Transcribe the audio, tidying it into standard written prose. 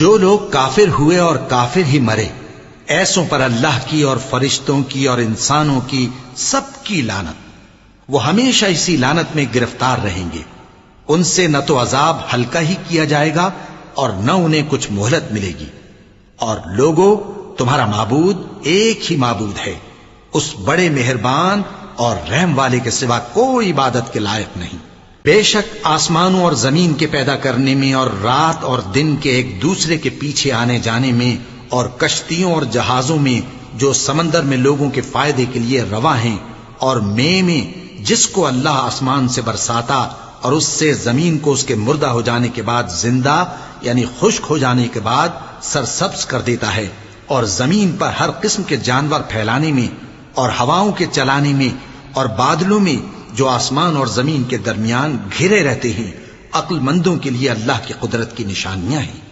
जो लोग काफिर हुए और काफिर ही मरे, ऐसों पर अल्लाह की और फरिश्तों की और इंसानों की सबकी लानत। वो हमेशा इसी लानत में गिरफ्तार रहेंगे। उनसे न तो अजाब हल्का ही किया जाएगा और न उन्हें कुछ मोहलत मिलेगी। और लोगों, तुम्हारा माबूद एक ही माबूद है, उस बड़े मेहरबान और रहम वाले के सिवा कोई इबादत के लायक नहीं। बेशक आसमानों और जमीन के पैदा करने में और रात और दिन के एक दूसरे के पीछे आने जाने में और कश्तियों और जहाजों में जो समंदर में लोगों के फायदे के लिए रवा हैं, और में जिसको अल्लाह आसमान से बरसाता और उससे जमीन को उसके मुर्दा हो जाने के बाद जिंदा यानी खुश्क हो जाने के बाद सरसब्ज कर देता है, और जमीन पर हर किस्म के जानवर फैलाने में और हवाओं के चलाने में और बादलों में जो आसमान और जमीन के दरमियान घिरे रहते हैं, अक्लमंदों के लिए अल्लाह की कुदरत की निशानियां हैं।